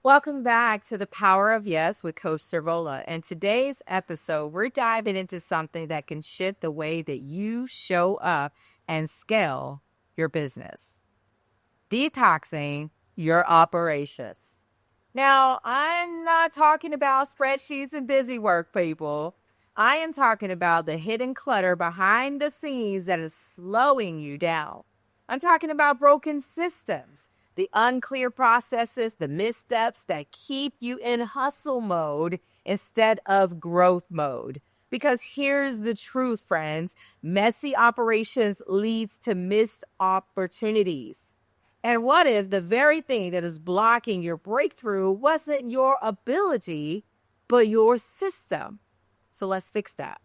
Welcome back to The Power of Yes with Coach Servola. And today's episode, we're diving into something that can shift the way that you show up and scale your business. Detoxing your operations. Now, I'm not talking about spreadsheets and busy work, people. I am talking about the hidden clutter behind the scenes that is slowing you down. I'm talking about broken systems, the unclear processes, the missteps that keep you in hustle mode instead of growth mode. Because here's the truth, friends. Messy operations leads to missed opportunities. And what if the very thing that is blocking your breakthrough wasn't your ability, but your system? So let's fix that.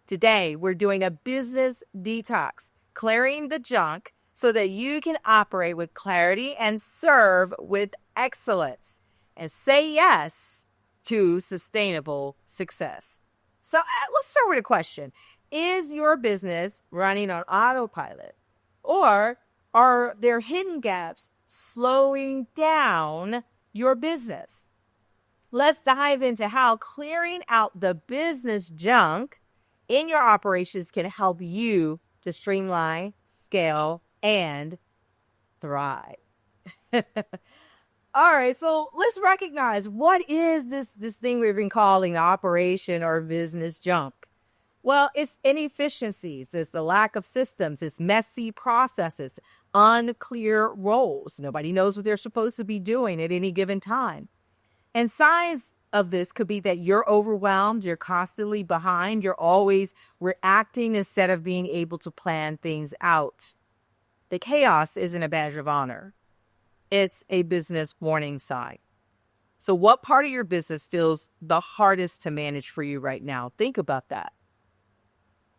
Today, we're doing a business detox, clearing the junk so that you can operate with clarity and serve with excellence and say yes to sustainable success. So let's start with a question. Is your business running on autopilot, or are there hidden gaps slowing down your business? Let's dive into how clearing out the business junk in your operations can help you to streamline, scale, and thrive. All right, so let's recognize, what is this thing we've been calling operation or business junk? Well, it's inefficiencies, it's the lack of systems, it's messy processes, unclear roles. Nobody knows what they're supposed to be doing at any given time. And signs of this could be that you're overwhelmed, you're constantly behind, you're always reacting instead of being able to plan things out. The chaos isn't a badge of honor. It's a business warning sign. So what part of your business feels the hardest to manage for you right now? Think about that.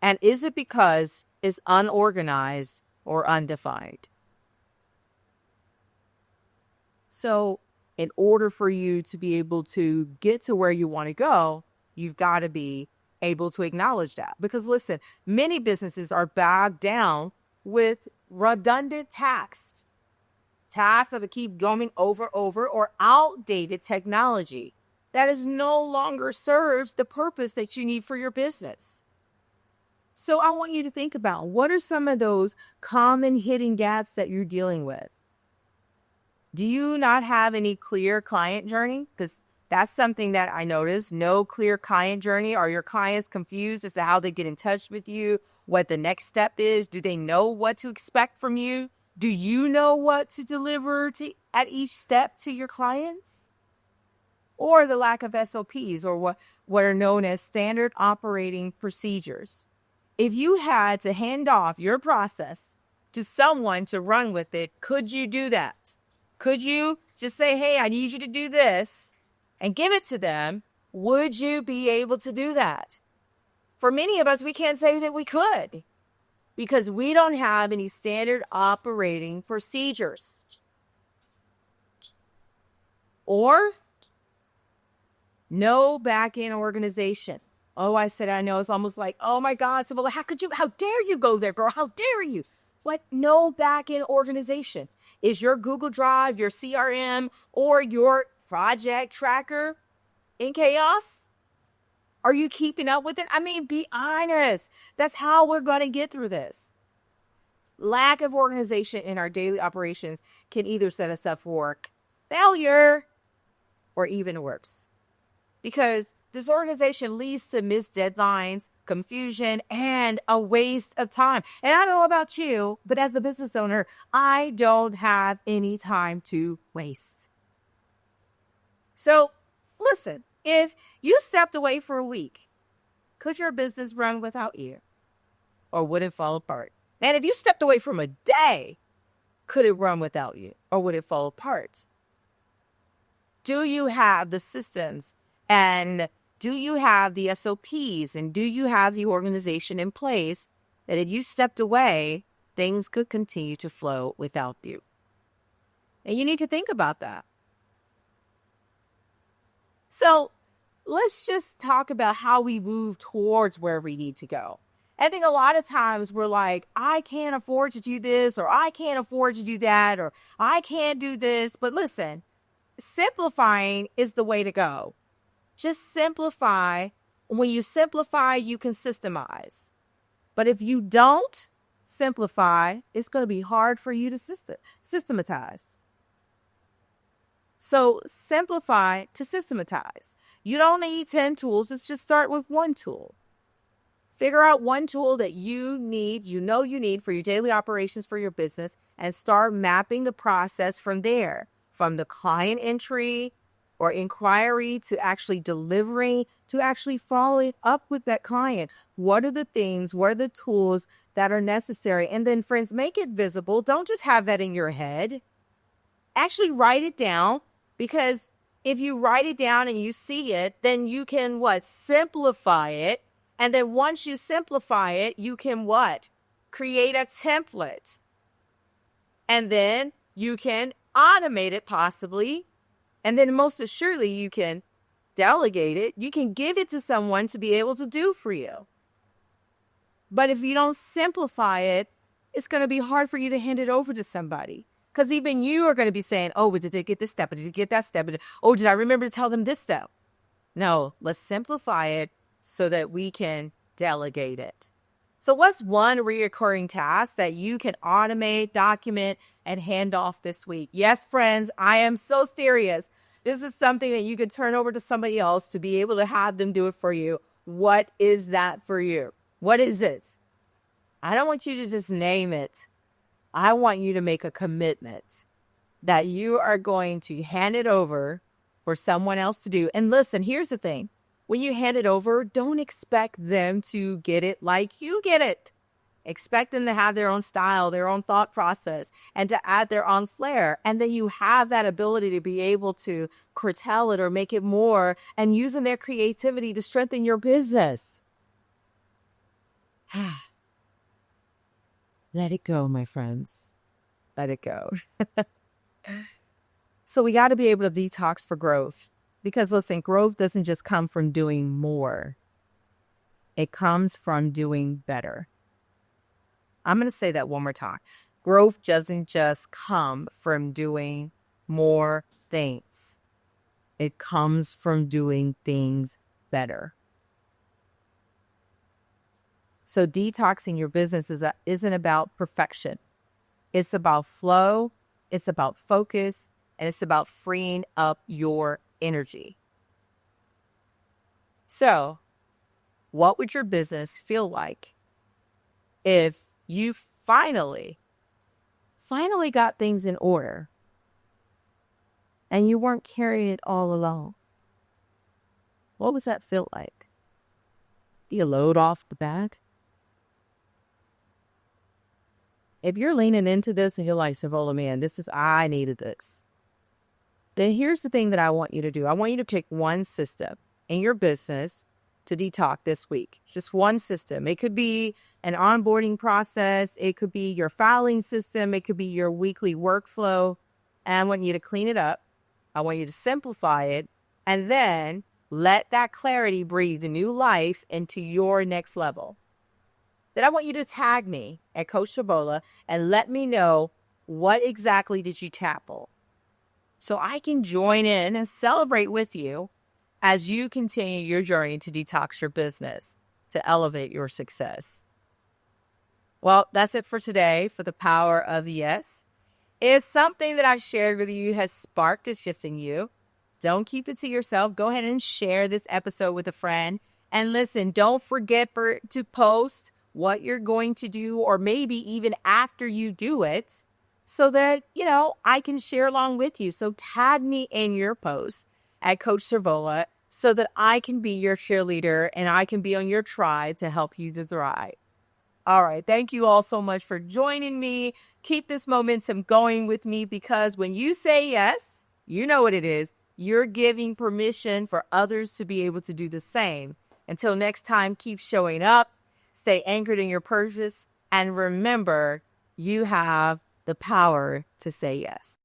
And is it because it's unorganized or undefined? So in order for you to be able to get to where you want to go, you've got to be able to acknowledge that. Because listen, many businesses are bogged down with redundant tasks that keep going over, or outdated technology that is no longer serves the purpose that you need for your business. So I want you to think about, what are some of those common hidden gaps that you're dealing with? Do you not have any clear client journey? Because that's something that I noticed. No clear client journey. Are your clients confused as to how they get in touch with you, what the next step is? Do they know what to expect from you? Do you know what to deliver at each step to your clients? Or the lack of SOPs, or what are known as standard operating procedures. If you had to hand off your process to someone to run with it, could you do that? Could you just say, hey, I need you to do this, and give it to them? Would you be able to do that? For many of us, we can't say that we could, because we don't have any standard operating procedures. Or no back-end organization. Oh, I said I know. It's almost like, oh my God, Servola, how dare you go there, girl? How dare you? What? No back-end organization. Is your Google Drive, your CRM, or your project tracker in chaos? Are you keeping up with it? I mean, be honest. That's how we're going to get through this. Lack of organization in our daily operations can either set us up for failure or even worse. Because disorganization leads to missed deadlines, confusion, and a waste of time. And I don't know about you, but as a business owner, I don't have any time to waste. So listen, if you stepped away for a week, could your business run without you? Or would it fall apart? And if you stepped away from a day, could it run without you? Or would it fall apart? Do you have the systems, and do you have the SOPs, and do you have the organization in place that if you stepped away, things could continue to flow without you? And you need to think about that. So let's just talk about how we move towards where we need to go. I think a lot of times we're like, I can't afford to do this, or I can't afford to do that, or I can't do this. But listen, simplifying is the way to go. Just simplify. When you simplify, you can systemize. But if you don't simplify, it's going to be hard for you to systematize. So simplify to systematize. You don't need 10 tools. Let's just start with one tool. Figure out one tool that you need for your daily operations for your business, and start mapping the process from there, from the client entry or inquiry to actually delivering, to actually following up with that client. What are the things, what are the tools that are necessary? And then, friends, make it visible. Don't just have that in your head. Actually write it down, because if you write it down and you see it, then you can simplify it. And then once you simplify it, you can create a template. And then you can automate it possibly. And then most assuredly, you can delegate it. You can give it to someone to be able to do for you. But if you don't simplify it, it's going to be hard for you to hand it over to somebody. Because even you are going to be saying, oh, did they get this step? Did they get that step? Oh, did I remember to tell them this step? No, let's simplify it so that we can delegate it. So what's one reoccurring task that you can automate, document, and hand off this week? Yes, friends, I am so serious. This is something that you could turn over to somebody else to be able to have them do it for you. What is that for you? What is it? I don't want you to just name it. I want you to make a commitment that you are going to hand it over for someone else to do. And listen, here's the thing. When you hand it over, don't expect them to get it like you get it. Expect them to have their own style, their own thought process, and to add their own flair. And then you have that ability to be able to curtail it or make it more, and using their creativity to strengthen your business. Let it go, my friends. Let it go. So we got to be able to detox for growth. Because listen, growth doesn't just come from doing more. It comes from doing better. I'm going to say that one more time. Growth doesn't just come from doing more things. It comes from doing things better. So detoxing your business isn't about perfection. It's about flow. It's about focus. And it's about freeing up your energy. So, what would your business feel like if you finally got things in order and you weren't carrying it all alone? What would that feel like? Do you load off the bag? If you're leaning into this and you're like, Servola, man, I needed this. Then here's the thing that I want you to do. I want you to pick one system in your business to detox this week. Just one system. It could be an onboarding process. It could be your filing system. It could be your weekly workflow. And I want you to clean it up. I want you to simplify it. And then let that clarity breathe new life into your next level. Then I want you to tag me at Coach Servola and let me know what exactly did you tackle, so I can join in and celebrate with you as you continue your journey to detox your business, to elevate your success. Well, that's it for today for the power of yes. If something that I've shared with you has sparked a shift in you, don't keep it to yourself. Go ahead and share this episode with a friend. And listen, don't forget to post what you're going to do, or maybe even after you do it, so that, I can share along with you. So tag me in your post at Coach Servola so that I can be your cheerleader and I can be on your tribe to help you to thrive. All right. Thank you all so much for joining me. Keep this momentum going with me, because when you say yes, you know what it is. You're giving permission for others to be able to do the same. Until next time, keep showing up, stay anchored in your purpose, and remember, you have the power to say yes.